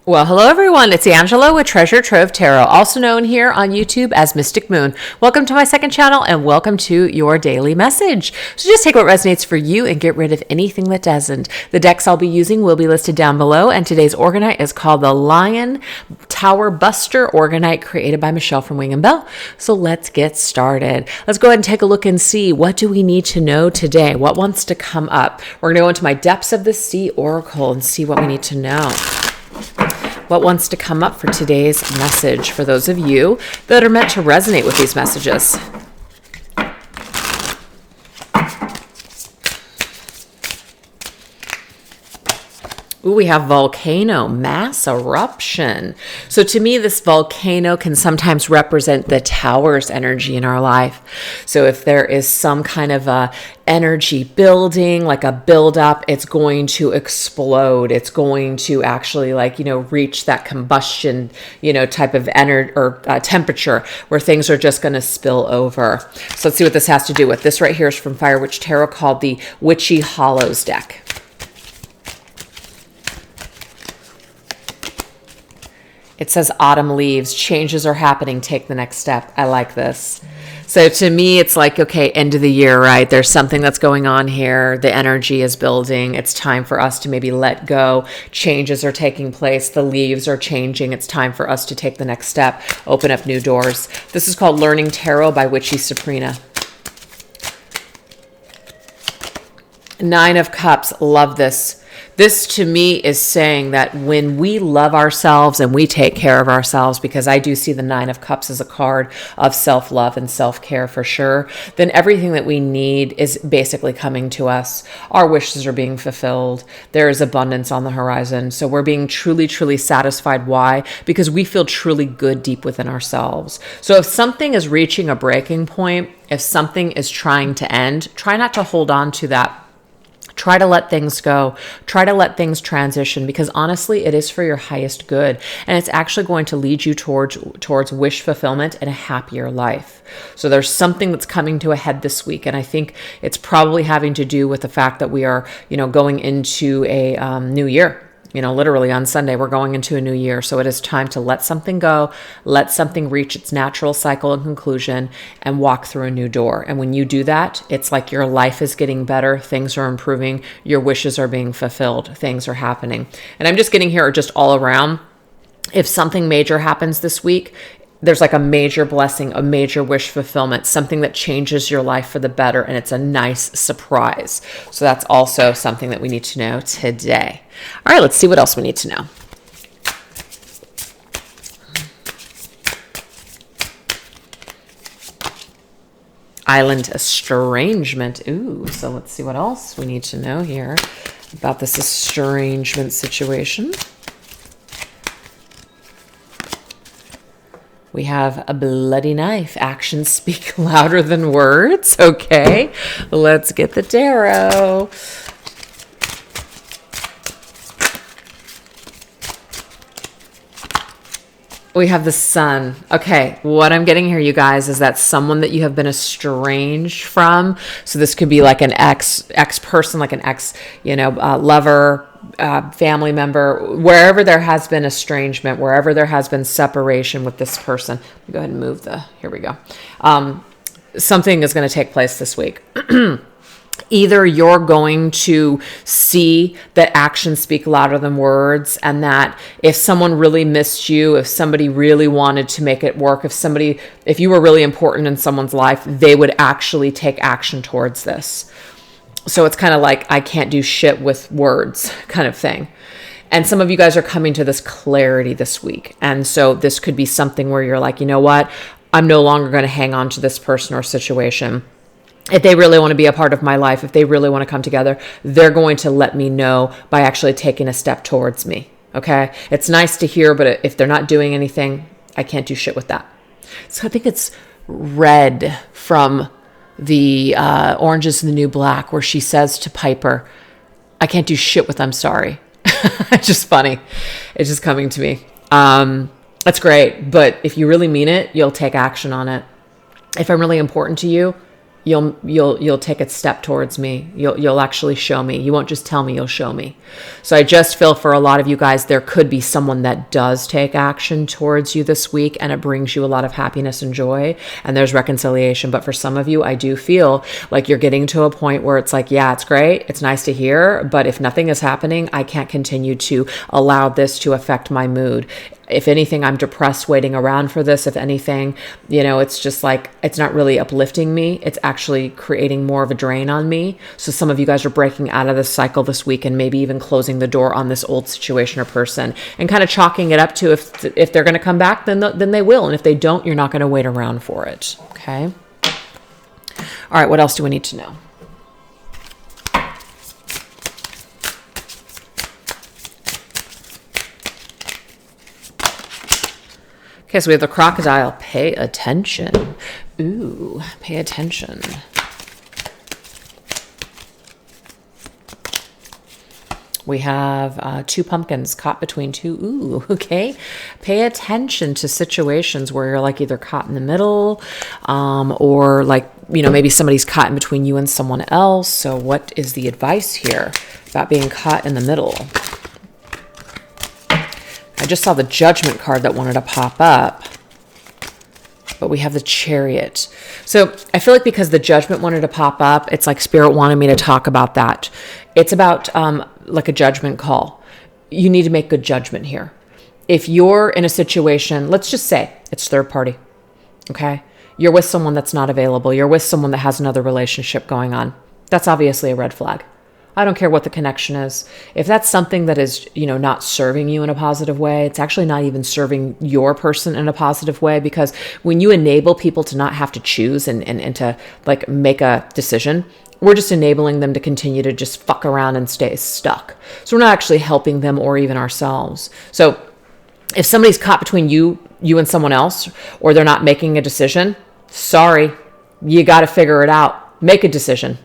Well, hello everyone. It's Angela with Treasure Trove Tarot, also known here on YouTube as Mystic Moon. Welcome to my second channel and welcome to your daily message. So just take what resonates for you and get rid of anything that doesn't. The decks I'll be using will be listed down below, and today's Orgonite is called the Lion Tower Buster Orgonite, created by Michelle from Wing & Bell. So let's get started. Let's go ahead and take a look and see, what do we need to know today? What wants to come up? We're going to go into my Depths of the Sea Oracle and see what we need to know. What wants to come up for today's message for those of you that are meant to resonate with these messages? Ooh, we have volcano, mass eruption. So to me, this volcano can sometimes represent the tower's energy in our life. So if there is some kind of a energy building, like a buildup, it's going to explode. It's going to actually reach that combustion, type of energy or temperature where things are just going to spill over. So let's see what this has to do with. This right here is from Fire Witch Tarot, called the Witchy Hollows deck. It says autumn leaves, changes are happening, take the next step. I like this. So to me, it's like, okay, end of the year, right? There's something that's going on here. The energy is building. It's time for us to maybe let go. Changes are taking place. The leaves are changing. It's time for us to take the next step, open up new doors. This is called Learning Tarot by Witchy Sabrina. Nine of Cups, love this. This to me is saying that when we love ourselves and we take care of ourselves, because I do see the Nine of Cups as a card of self-love and self-care for sure, then everything that we need is basically coming to us. Our wishes are being fulfilled. There is abundance on the horizon. So we're being truly, truly satisfied. Why? Because we feel truly good deep within ourselves. So if something is reaching a breaking point, if something is trying to end, try not to hold on to that. Try to let things go. Try to let things transition, because honestly, it is for your highest good. And it's actually going to lead you towards wish fulfillment and a happier life. So there's something that's coming to a head this week. And I think it's probably having to do with the fact that we are, going into a new year. Literally on Sunday, we're going into a new year. So it is time to let something go, let something reach its natural cycle and conclusion, and walk through a new door. And when you do that, it's like your life is getting better. Things are improving. Your wishes are being fulfilled. Things are happening. And I'm just getting here just all around. If something major happens this week, there's like a major blessing, a major wish fulfillment, something that changes your life for the better, and it's a nice surprise. So that's also something that we need to know today. All right, let's see what else we need to know. Island estrangement. Ooh, so let's see what else we need to know here about this estrangement situation. We have a bloody knife. Actions speak louder than words. Okay, let's get the tarot. We have the Sun. Okay, what I'm getting here, you guys, is that someone that you have been estranged from. So this could be like an ex person, like an ex, lover, family member, wherever there has been estrangement, wherever there has been separation with this person. Let me go ahead and move here we go. Something is going to take place this week. Either you're going to see that actions speak louder than words, and that if someone really missed you, if somebody really wanted to make it work, if you were really important in someone's life, they would actually take action towards this. So it's kind of like, I can't do shit with words kind of thing. And some of you guys are coming to this clarity this week. And so this could be something where you're like, you know what? I'm no longer going to hang on to this person or situation. If they really want to be a part of my life, if they really want to come together, they're going to let me know by actually taking a step towards me. Okay? It's nice to hear, but if they're not doing anything, I can't do shit with that. So I think it's Red from the Orange is the New Black, where she says to Piper, I can't do shit with I'm sorry. It's just funny. It's just coming to me. That's great. But if you really mean it, you'll take action on it. If I'm really important to you, you'll take a step towards me. You'll actually show me. You won't just tell me, you'll show me. So I just feel for a lot of you guys, there could be someone that does take action towards you this week, and it brings you a lot of happiness and joy, and there's reconciliation. But for some of you, I do feel like you're getting to a point where it's like, yeah, it's great, it's nice to hear, but if nothing is happening, I can't continue to allow this to affect my mood. If anything, I'm depressed waiting around for this. If anything, it's just like, it's not really uplifting me. It's actually creating more of a drain on me. So some of you guys are breaking out of this cycle this week, and maybe even closing the door on this old situation or person, and kind of chalking it up to if they're going to come back, then they will. And if they don't, you're not going to wait around for it. Okay. All right. What else do we need to know? Okay, so we have the crocodile. Pay attention. Ooh, pay attention. We have 2 pumpkins caught between 2. Ooh, okay. Pay attention to situations where you're like either caught in the middle, or like, maybe somebody's caught in between you and someone else. So what is the advice here about being caught in the middle? I just saw the Judgment card that wanted to pop up, but we have the Chariot. So I feel like because the Judgment wanted to pop up, it's like Spirit wanted me to talk about that. It's about like a judgment call. You need to make good judgment here. If you're in a situation, let's just say it's third party, okay? You're with someone that's not available. You're with someone that has another relationship going on. That's obviously a red flag. I don't care what the connection is. If that's something that is, not serving you in a positive way, it's actually not even serving your person in a positive way, because when you enable people to not have to choose and to like make a decision, we're just enabling them to continue to just fuck around and stay stuck. So we're not actually helping them or even ourselves. So if somebody's caught between you and someone else, or they're not making a decision, sorry, you got to figure it out. Make a decision.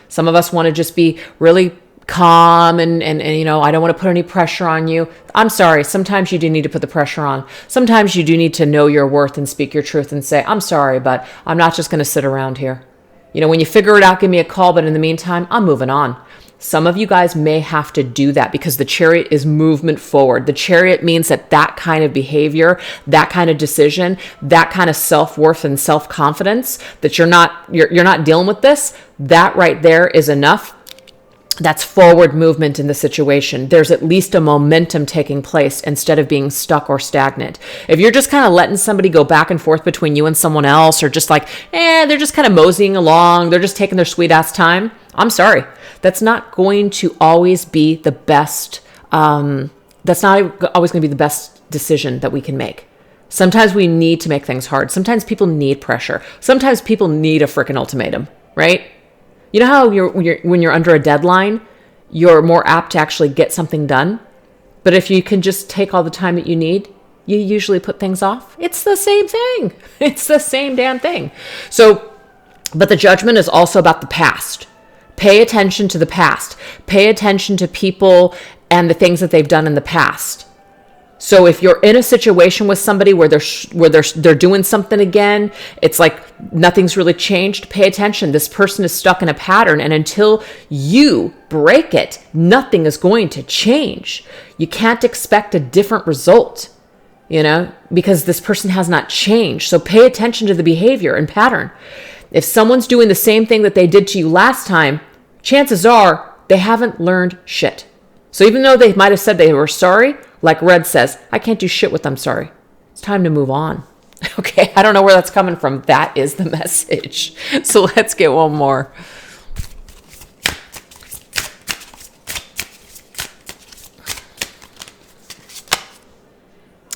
Some of us want to just be really calm and I don't want to put any pressure on you. I'm sorry. Sometimes you do need to put the pressure on. Sometimes you do need to know your worth and speak your truth and say, I'm sorry, but I'm not just going to sit around here. When you figure it out, give me a call. But in the meantime, I'm moving on. Some of you guys may have to do that, because the Chariot is movement forward. The Chariot means that kind of behavior, that kind of decision, that kind of self-worth and self-confidence, that you're not dealing with this. That right there is enough. That's forward movement in the situation. There's at least a momentum taking place instead of being stuck or stagnant. If you're just kind of letting somebody go back and forth between you and someone else, or just like, they're just kind of moseying along, they're just taking their sweet ass time, I'm sorry. That's not going to always be the best. That's not always going to be the best decision that we can make. Sometimes we need to make things hard. Sometimes people need pressure. Sometimes people need a freaking ultimatum, right? You know how when you're under a deadline, you're more apt to actually get something done. But if you can just take all the time that you need, you usually put things off. It's the same thing. It's the same damn thing. So, but the Judgment is also about the past. Pay attention to the past. Pay attention to people and the things that they've done in the past. So if you're in a situation with somebody where they're doing something again, it's like nothing's really changed. Pay attention. This person is stuck in a pattern, and until you break it, nothing is going to change. You can't expect a different result, because this person has not changed. So pay attention to the behavior and pattern. If someone's doing the same thing that they did to you last time, chances are they haven't learned shit. So even though they might have said they were sorry, like Red says, I can't do shit with them sorry. It's time to move on. Okay, I don't know where that's coming from. That is the message. So let's get one more.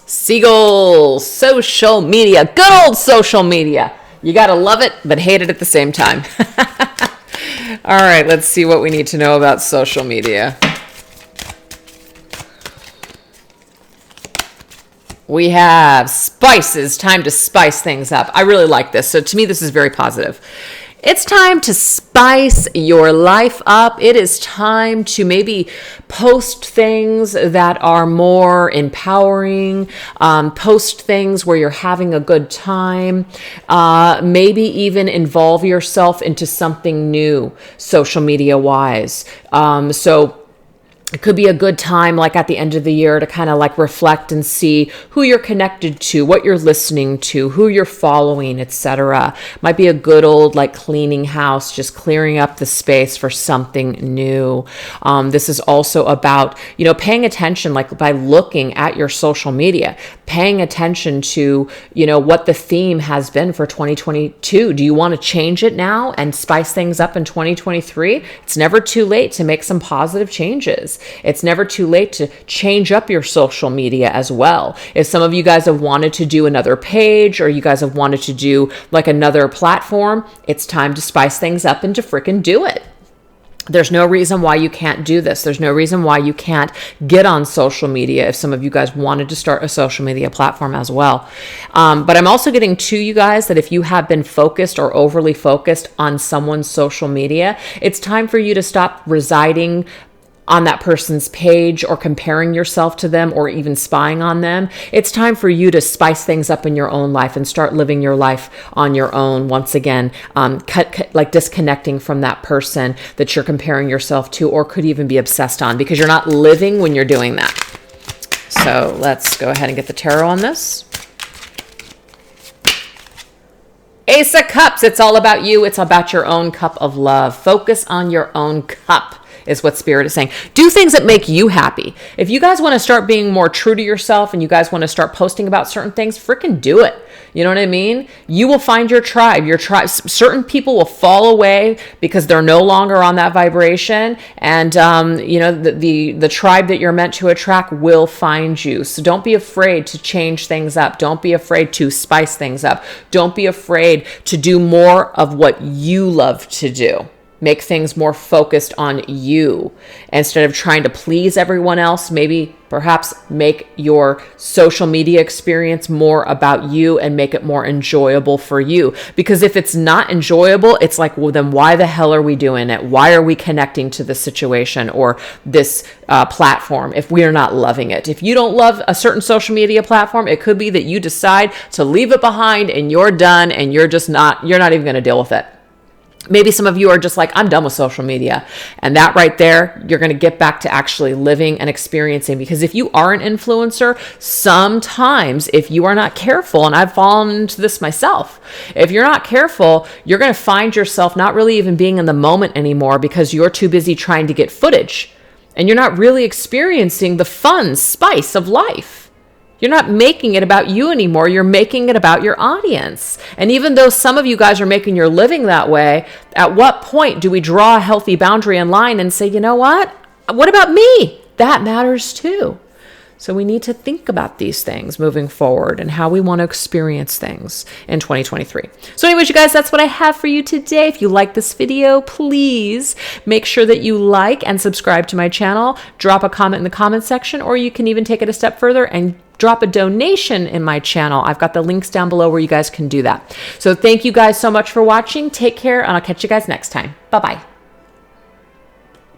Seagulls, social media, good old social media. You got to love it, but hate it at the same time. All right, let's see what we need to know about social media. We have spices, time to spice things up. I really like this. So to me, this is very positive. It's time to spice your life up. It is time to maybe post things that are more empowering, post things where you're having a good time, maybe even involve yourself into something new, social media wise. So it could be a good time, like at the end of the year, to kind of like reflect and see who you're connected to, what you're listening to, who you're following, etc. Might be a good old like cleaning house, just clearing up the space for something new. This is also about, paying attention, like by looking at your social media, paying attention to, what the theme has been for 2022. Do you want to change it now and spice things up in 2023? It's never too late to make some positive changes. It's never too late to change up your social media as well. If some of you guys have wanted to do another page, or you guys have wanted to do like another platform, it's time to spice things up and to freaking do it. There's no reason why you can't do this. There's no reason why you can't get on social media if some of you guys wanted to start a social media platform as well. But I'm also getting to you guys that if you have been focused or overly focused on someone's social media, it's time for you to stop residing on that person's page or comparing yourself to them or even spying on them. It's time for you to spice things up in your own life and start living your life on your own. Once again, like disconnecting from that person that you're comparing yourself to or could even be obsessed on, because you're not living when you're doing that. So let's go ahead and get the tarot on this. Ace of Cups. It's all about you. It's about your own cup of love. Focus on your own cup is what Spirit is saying. Do things that make you happy. If you guys want to start being more true to yourself and you guys want to start posting about certain things, freaking do it. You know what I mean? You will find your tribe. Certain people will fall away because they're no longer on that vibration. And, the tribe that you're meant to attract will find you. So don't be afraid to change things up. Don't be afraid to spice things up. Don't be afraid to do more of what you love to do. Make things more focused on you instead of trying to please everyone else. Maybe perhaps make your social media experience more about you and make it more enjoyable for you. Because if it's not enjoyable, it's like, well, then why the hell are we doing it? Why are we connecting to this situation or this platform if we are not loving it? If you don't love a certain social media platform, it could be that you decide to leave it behind and you're done and you're not even going to deal with it. Maybe some of you are just like, I'm done with social media. And that right there, you're going to get back to actually living and experiencing. Because if you are an influencer, sometimes if you are not careful, and I've fallen into this myself, if you're not careful, you're going to find yourself not really even being in the moment anymore because you're too busy trying to get footage. And you're not really experiencing the fun spice of life. You're not making it about you anymore. You're making it about your audience. And even though some of you guys are making your living that way, at what point do we draw a healthy boundary in line and say, you know what? What about me? That matters too. So we need to think about these things moving forward and how we want to experience things in 2023. So anyways, you guys, that's what I have for you today. If you like this video, please make sure that you like and subscribe to my channel. Drop a comment in the comment section, or you can even take it a step further and drop a donation in my channel. I've got the links down below where you guys can do that. So thank you guys so much for watching. Take care, and I'll catch you guys next time. Bye-bye.